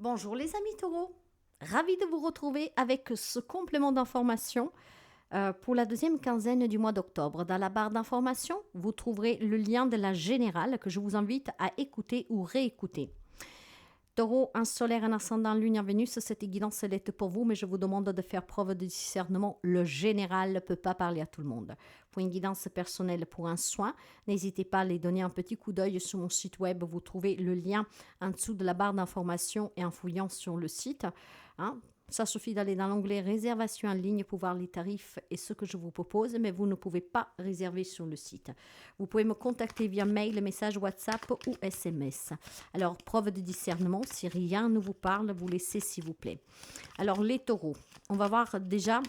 Bonjour les amis taureaux, ravi de vous retrouver avec ce complément d'information pour la deuxième quinzaine du mois d'octobre. Dans la barre d'information, vous trouverez le lien de la générale que je vous invite à écouter ou réécouter. Taureau, un solaire, un ascendant, lune en Vénus, cette guidance elle est pour vous, mais je vous demande de faire preuve de discernement. Le général ne peut pas parler à tout le monde. Pour une guidance personnelle, pour un soin, n'hésitez pas à les donner un petit coup d'œil sur mon site web. Vous trouvez le lien en dessous de la barre d'information et en fouillant sur le site. Hein. Ça suffit d'aller dans l'onglet réservation en ligne pour voir les tarifs et ce que je vous propose, mais vous ne pouvez pas réserver sur le site. Vous pouvez me contacter via mail, message WhatsApp ou SMS. Alors, preuve de discernement, si rien ne vous parle, vous laissez s'il vous plaît. Alors, les taureaux, on va voir déjà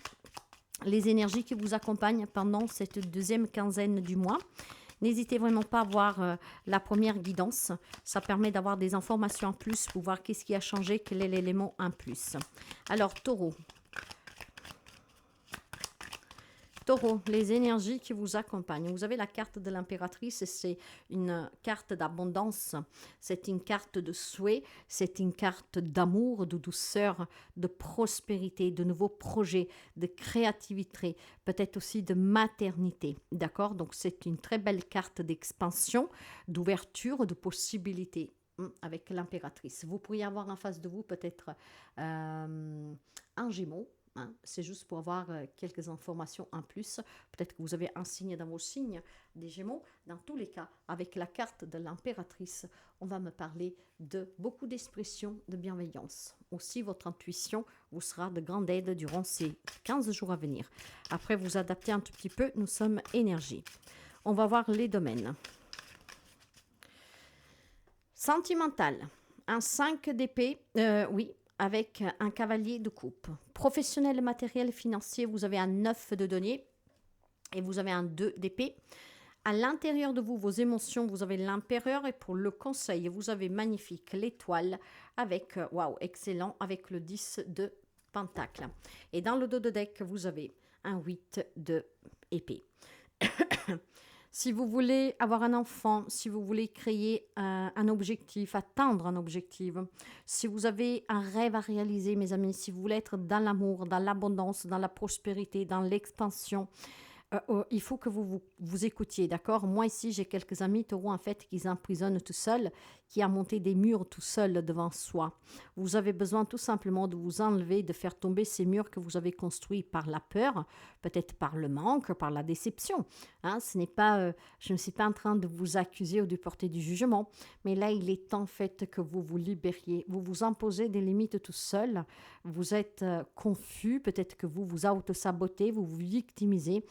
les énergies qui vous accompagnent pendant cette deuxième quinzaine du mois. N'hésitez vraiment pas à voir la première guidance. Ça permet d'avoir des informations en plus pour voir qu'est-ce qui a changé, quel est l'élément en plus. Alors, taureau. Taureau, les énergies qui vous accompagnent. Vous avez la carte de l'impératrice, c'est une carte d'abondance, c'est une carte de souhait, c'est une carte d'amour, de douceur, de prospérité, de nouveaux projets, de créativité, peut-être aussi de maternité. D'accord? Donc c'est une très belle carte d'expansion, d'ouverture, de possibilités avec l'impératrice. Vous pourriez avoir en face de vous peut-être un Gémeaux. Hein, c'est juste pour avoir quelques informations en plus. Peut-être que vous avez un signe dans vos signes des Gémeaux. Dans tous les cas, avec la carte de l'impératrice, on va me parler de beaucoup d'expressions de bienveillance. Aussi, votre intuition vous sera de grande aide durant ces 15 jours à venir. Après, vous adaptez un tout petit peu. Nous sommes énergie. On va voir les domaines. Sentimental. Un 5 d'épée. Oui. Avec un cavalier de coupe. Professionnel, matériel, financier, vous avez un 9 de denier et vous avez un 2 d'épée. À l'intérieur de vous, vos émotions, vous avez l'empereur et pour le conseil, vous avez magnifique l'étoile avec, waouh, excellent, avec le 10 de pentacle. Et dans le dos de deck, vous avez un 8 de épée. Si vous voulez avoir un enfant, si vous voulez créer un objectif, atteindre un objectif, si vous avez un rêve à réaliser, mes amis, si vous voulez être dans l'amour, dans l'abondance, dans la prospérité, dans l'expansion, il faut que vous écoutiez, d'accord? Moi, ici, j'ai quelques amis taureaux, en fait, qui s'emprisonnent tout seuls, qui a monté des murs tout seuls devant soi. Vous avez besoin tout simplement de vous enlever, de faire tomber ces murs que vous avez construits par la peur, peut-être par le manque, par la déception. Hein, ce n'est pas, je ne suis pas en train de vous accuser ou de porter du jugement, mais là, il est temps, en fait, que vous vous libériez. Vous vous imposez des limites tout seul. Vous êtes confus, peut-être que vous vous auto-sabotez, vous vous victimisez.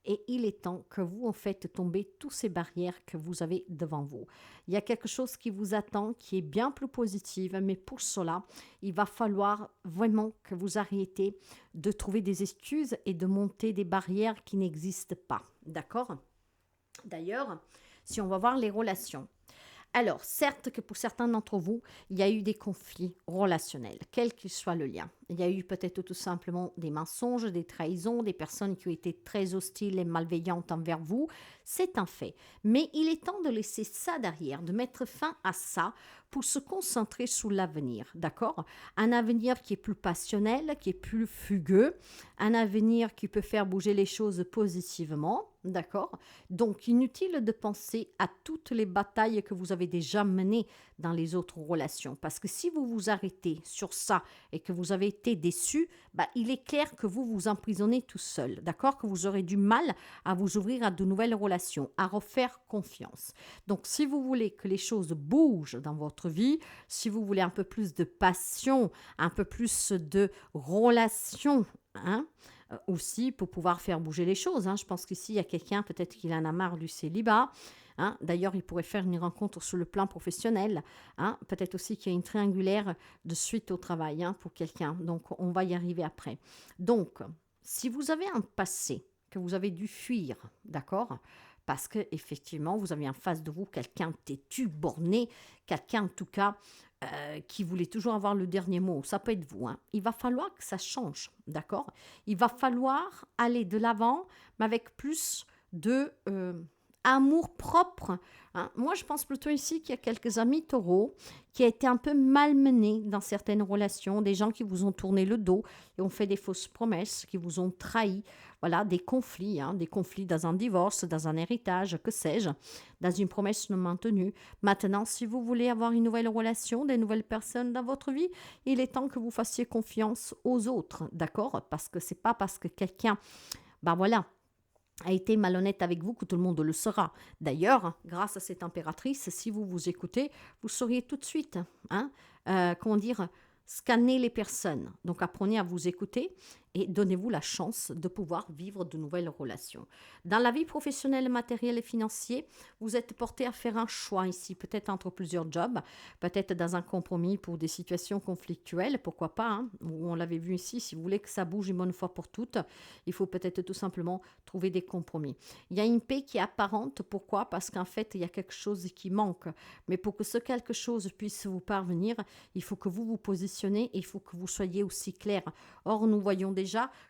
Et il est temps que vous en faites tomber toutes ces barrières que vous avez devant vous. Il y a quelque chose qui vous attend, qui est bien plus positive, mais pour cela, il va falloir vraiment que vous arrêtez de trouver des excuses et de monter des barrières qui n'existent pas. D'accord? D'ailleurs, si on va voir les relations, alors, certes que pour certains d'entre vous, il y a eu des conflits relationnels, quel qu'il soit le lien. Il y a eu peut-être tout simplement des mensonges, des trahisons, des personnes qui ont été très hostiles et malveillantes envers vous. C'est un fait. Mais il est temps de laisser ça derrière, de mettre fin à ça pour se concentrer sur l'avenir, d'accord? Un avenir qui est plus passionnel, qui est plus fugueux, un avenir qui peut faire bouger les choses positivement, d'accord? Donc, inutile de penser à toutes les batailles que vous avez déjà menées dans les autres relations. Parce que si vous vous arrêtez sur ça et que vous avez été déçu, il est clair que vous vous emprisonnez tout seul, d'accord? Que vous aurez du mal à vous ouvrir à de nouvelles relations, à refaire confiance. Donc, si vous voulez que les choses bougent dans votre vie, si vous voulez un peu plus de passion, un peu plus de relations, hein, aussi pour pouvoir faire bouger les choses. Hein. Je pense qu'ici, il y a quelqu'un, peut-être qu'il en a marre du célibat. Hein. D'ailleurs, il pourrait faire une rencontre sur le plan professionnel. Hein. Peut-être aussi qu'il y a une triangulaire de suite au travail hein, pour quelqu'un. Donc, on va y arriver après. Donc, si vous avez un passé que vous avez dû fuir, d'accord? Parce que effectivement, vous avez en face de vous quelqu'un têtu, borné, quelqu'un en tout cas qui voulait toujours avoir le dernier mot. Ça peut être vous. Hein. Il va falloir que ça change, d'accord? Il va falloir aller de l'avant, mais avec plus de amour-propre. Hein. Moi, je pense plutôt ici qu'il y a quelques amis taureaux qui ont été un peu malmenés dans certaines relations, des gens qui vous ont tourné le dos et ont fait des fausses promesses, qui vous ont trahi. Voilà, des conflits dans un divorce, dans un héritage, que sais-je, dans une promesse non maintenue. Maintenant, si vous voulez avoir une nouvelle relation, des nouvelles personnes dans votre vie, il est temps que vous fassiez confiance aux autres, d'accord? Parce que c'est pas parce que quelqu'un, ben voilà, a été malhonnête avec vous que tout le monde le sera. D'ailleurs, grâce à cette impératrice, si vous vous écoutez, vous sauriez tout de suite, hein, comment dire, scanner les personnes. Donc apprenez à vous écouter et donnez-vous la chance de pouvoir vivre de nouvelles relations. Dans la vie professionnelle, matérielle et financière, vous êtes porté à faire un choix ici, peut-être entre plusieurs jobs, peut-être dans un compromis pour des situations conflictuelles, pourquoi pas, hein, on l'avait vu ici, si vous voulez que ça bouge une bonne fois pour toutes, il faut peut-être tout simplement trouver des compromis. Il y a une paix qui est apparente, pourquoi? Parce qu'en fait, il y a quelque chose qui manque, mais pour que ce quelque chose puisse vous parvenir, il faut que vous vous positionnez et il faut que vous soyez aussi clair. Or, nous voyons déjà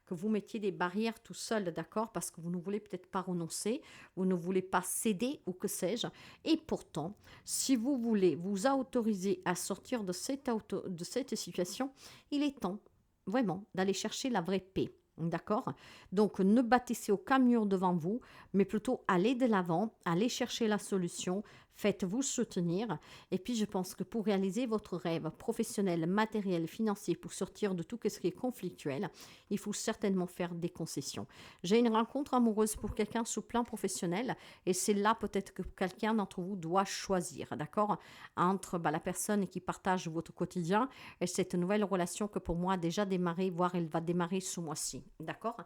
que vous mettiez des barrières tout seul, d'accord? Parce que vous ne voulez peut-être pas renoncer, vous ne voulez pas céder ou que sais-je. Et pourtant, si vous voulez vous autoriser à sortir de cette situation, il est temps vraiment d'aller chercher la vraie paix. D'accord? Donc, ne bâtissez aucun mur devant vous, mais plutôt allez de l'avant, allez chercher la solution, faites-vous soutenir. Et puis, je pense que pour réaliser votre rêve professionnel, matériel, financier, pour sortir de tout ce qui est conflictuel, il faut certainement faire des concessions. J'ai une rencontre amoureuse pour quelqu'un sous plan professionnel, et c'est là peut-être que quelqu'un d'entre vous doit choisir, d'accord? Entre la personne qui partage votre quotidien et cette nouvelle relation que pour moi a déjà démarré, voire elle va démarrer ce mois-ci. D'accord?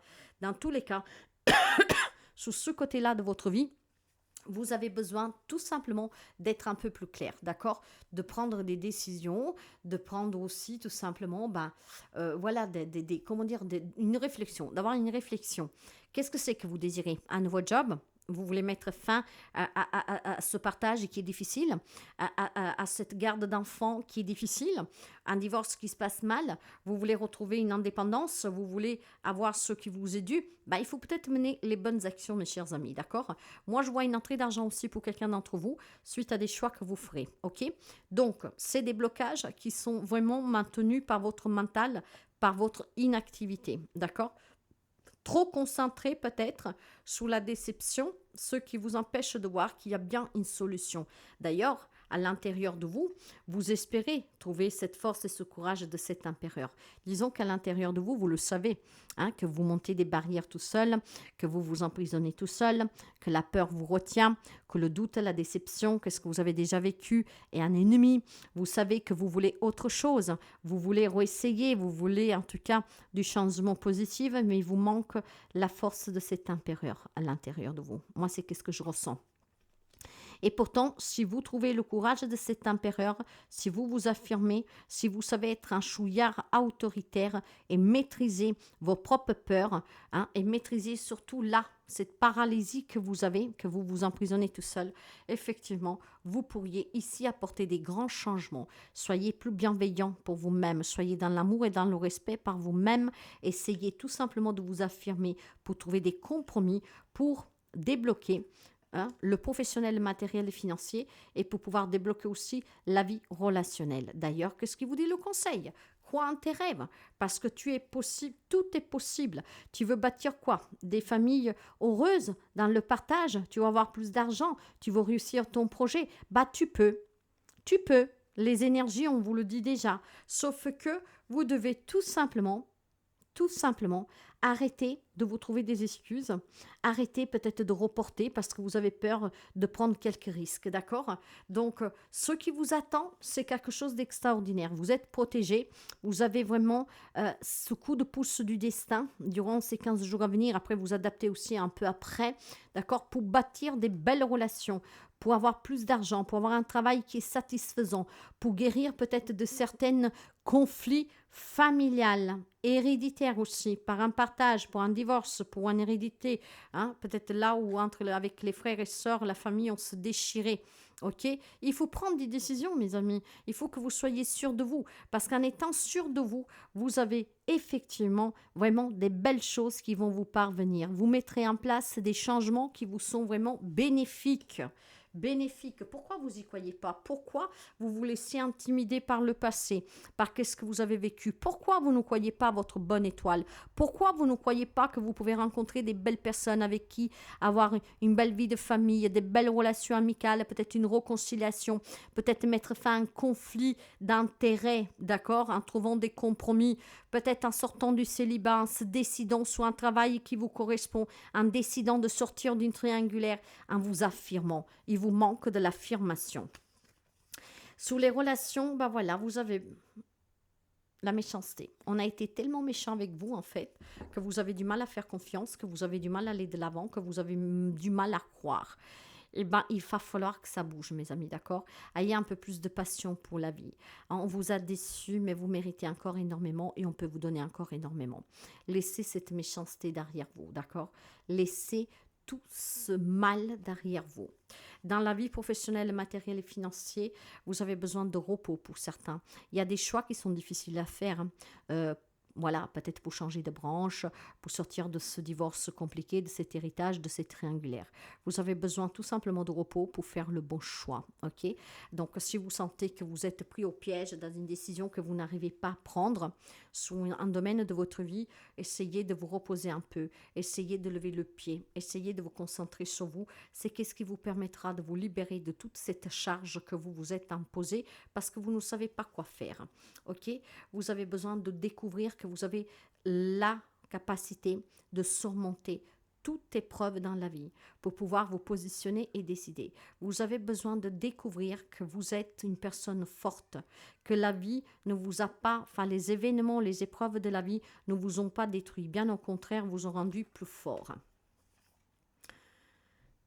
Dans tous les cas, sous ce côté-là de votre vie, vous avez besoin tout simplement d'être un peu plus clair, d'accord? De prendre des décisions, de prendre aussi tout simplement, voilà, comment dire, une réflexion, d'avoir une réflexion. Qu'est-ce que c'est que vous désirez? Un nouveau job? Vous voulez mettre fin à ce partage qui est difficile, à cette garde d'enfants qui est difficile, un divorce qui se passe mal, vous voulez retrouver une indépendance, vous voulez avoir ce qui vous est dû, il faut peut-être mener les bonnes actions, mes chers amis, d'accord? Moi, je vois une entrée d'argent aussi pour quelqu'un d'entre vous, suite à des choix que vous ferez, ok? Donc, c'est des blocages qui sont vraiment maintenus par votre mental, par votre inactivité, d'accord? Trop concentré peut-être sous la déception, ce qui vous empêche de voir qu'il y a bien une solution. D'ailleurs, à l'intérieur de vous, vous espérez trouver cette force et ce courage de cet empereur. Disons qu'à l'intérieur de vous, vous le savez, hein, que vous montez des barrières tout seul, que vous vous emprisonnez tout seul, que la peur vous retient, que le doute, la déception, que ce que vous avez déjà vécu est un ennemi. Vous savez que vous voulez autre chose, vous voulez réessayer, vous voulez en tout cas du changement positif, mais il vous manque la force de cet empereur à l'intérieur de vous. Moi, c'est ce que je ressens. Et pourtant, si vous trouvez le courage de cet empereur, si vous vous affirmez, si vous savez être un chouillard autoritaire et maîtriser vos propres peurs, hein, et maîtriser surtout là, cette paralysie que vous avez, que vous vous emprisonnez tout seul, effectivement, vous pourriez ici apporter des grands changements. Soyez plus bienveillant pour vous-même, soyez dans l'amour et dans le respect par vous-même, essayez tout simplement de vous affirmer pour trouver des compromis, pour débloquer, hein, le professionnel, matériel et financier, et pour pouvoir débloquer aussi la vie relationnelle. D'ailleurs, qu'est-ce qui vous dit le conseil? Crois en tes rêves, parce que tu es possible, tout est possible. Tu veux bâtir quoi? Des familles heureuses dans le partage, tu veux avoir plus d'argent, tu veux réussir ton projet. Tu peux. Tu peux. Les énergies, on vous le dit déjà. Sauf que vous devez tout simplement, arrêtez de vous trouver des excuses, arrêtez peut-être de reporter parce que vous avez peur de prendre quelques risques, d'accord? Donc, ce qui vous attend, c'est quelque chose d'extraordinaire. Vous êtes protégé, vous avez vraiment ce coup de pouce du destin durant ces 15 jours à venir. Après, vous adaptez aussi un peu après, d'accord? Pour bâtir des belles relations, pour avoir plus d'argent, pour avoir un travail qui est satisfaisant, pour guérir peut-être de certains conflits familial, héréditaire aussi, par un partage, pour un divorce, pour une hérédité, hein, peut-être là où avec les frères et sœurs, la famille, on se déchirait. Ok, il faut prendre des décisions, mes amis. Il faut que vous soyez sûrs de vous, parce qu'en étant sûr de vous, vous avez effectivement vraiment des belles choses qui vont vous parvenir. Vous mettrez en place des changements qui vous sont vraiment bénéfiques. Bénéfiques. Pourquoi vous n'y croyez pas? Pourquoi vous vous laissez intimider par le passé, par qu'est-ce que vous avez vécu? Pourquoi vous ne croyez pas à votre bonne étoile? Pourquoi vous ne croyez pas que vous pouvez rencontrer des belles personnes avec qui avoir une belle vie de famille, des belles relations amicales, peut-être une réconciliation, peut-être mettre fin à un conflit d'intérêts, d'accord, en trouvant des compromis, peut-être en sortant du célibat, en se décidant sur un travail qui vous correspond, en décidant de sortir d'une triangulaire, en vous affirmant. Il vous manque de l'affirmation. Sous les relations, ben voilà, vous avez la méchanceté. On a été tellement méchant avec vous, en fait, que vous avez du mal à faire confiance, que vous avez du mal à aller de l'avant, que vous avez du mal à croire. Eh bien, il va falloir que ça bouge, mes amis, d'accord? Ayez un peu plus de passion pour la vie. On vous a déçus, mais vous méritez encore énormément et on peut vous donner encore énormément. Laissez cette méchanceté derrière vous, d'accord? Laissez tout ce mal derrière vous. Dans la vie professionnelle, matérielle et financière, vous avez besoin de repos pour certains. Il y a des choix qui sont difficiles à faire. Voilà, peut-être pour changer de branche, pour sortir de ce divorce compliqué, de cet héritage, de cette triangulaire. Vous avez besoin tout simplement de repos pour faire le bon choix, ok? Donc, si vous sentez que vous êtes pris au piège dans une décision que vous n'arrivez pas à prendre sur un domaine de votre vie, essayez de vous reposer un peu, essayez de lever le pied, essayez de vous concentrer sur vous. C'est qu'est-ce qui vous permettra de vous libérer de toute cette charge que vous vous êtes imposée parce que vous ne savez pas quoi faire, ok? Vous avez besoin de découvrir que vous avez la capacité de surmonter toute épreuve dans la vie pour pouvoir vous positionner et décider. Vous avez besoin de découvrir que vous êtes une personne forte, que la vie ne vous a pas, enfin les événements, les épreuves de la vie ne vous ont pas détruit, bien au contraire, vous ont rendu plus fort.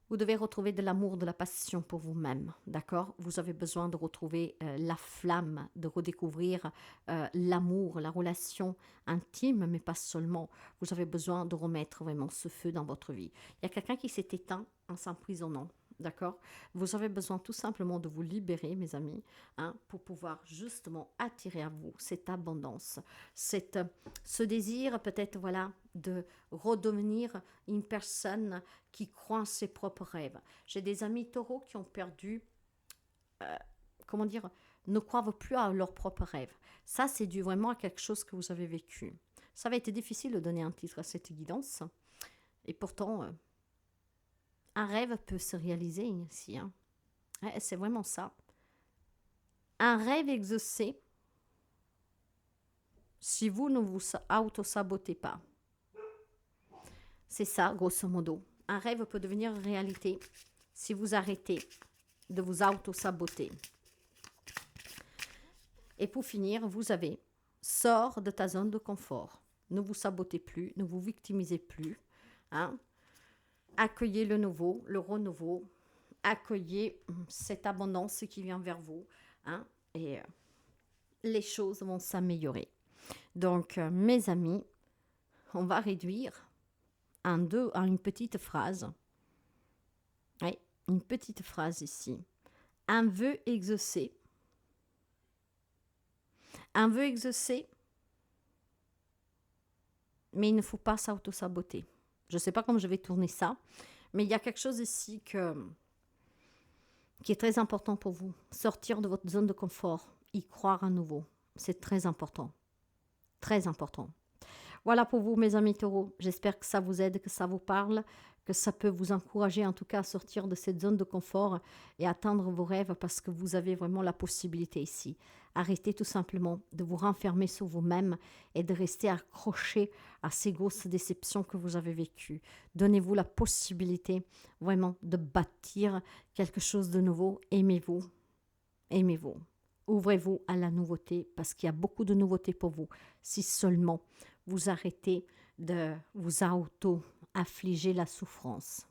Vous devez retrouver de l'amour, de la passion pour vous-même, d'accord? Vous avez besoin de retrouver la flamme, de redécouvrir l'amour, la relation intime, mais pas seulement. Vous avez besoin de remettre vraiment ce feu dans votre vie. Il y a quelqu'un qui s'est éteint en s'emprisonnant, d'accord? Vous avez besoin tout simplement de vous libérer, mes amis, hein, pour pouvoir justement attirer à vous cette abondance, ce désir peut-être, voilà, de redevenir une personne qui croit en ses propres rêves. J'ai des amis taureaux qui ont perdu, comment dire, ne croient plus à leurs propres rêves. Ça, c'est dû vraiment à quelque chose que vous avez vécu. Ça va être difficile de donner un titre à cette guidance. Et pourtant, un rêve peut se réaliser ici. Hein. Ouais, c'est vraiment ça. Un rêve exaucé, si vous ne vous auto-sabotez pas. C'est ça, grosso modo. Un rêve peut devenir réalité si vous arrêtez de vous auto-saboter. Et pour finir, vous avez sors de ta zone de confort. Ne vous sabotez plus, ne vous victimisez plus. Hein. Accueillez le nouveau, le renouveau. Accueillez cette abondance qui vient vers vous. Hein, et les choses vont s'améliorer. Donc, mes amis, on va réduire à une petite phrase. Oui, une petite phrase ici. Un vœu exaucé. Un vœu exaucé, mais il ne faut pas s'auto-saboter. Je ne sais pas comment je vais tourner ça, mais il y a quelque chose ici qui est très important pour vous. Sortir de votre zone de confort, y croire à nouveau. C'est très important. Très important. Voilà pour vous, mes amis taureaux. J'espère que ça vous aide, que ça vous parle, que ça peut vous encourager en tout cas à sortir de cette zone de confort et atteindre vos rêves parce que vous avez vraiment la possibilité ici. Arrêtez tout simplement de vous renfermer sur vous-même et de rester accroché à ces grosses déceptions que vous avez vécues. Donnez-vous la possibilité vraiment de bâtir quelque chose de nouveau. Aimez-vous. Aimez-vous. Ouvrez-vous à la nouveauté parce qu'il y a beaucoup de nouveautés pour vous. Si seulement vous arrêtez de vous auto-affliger la souffrance.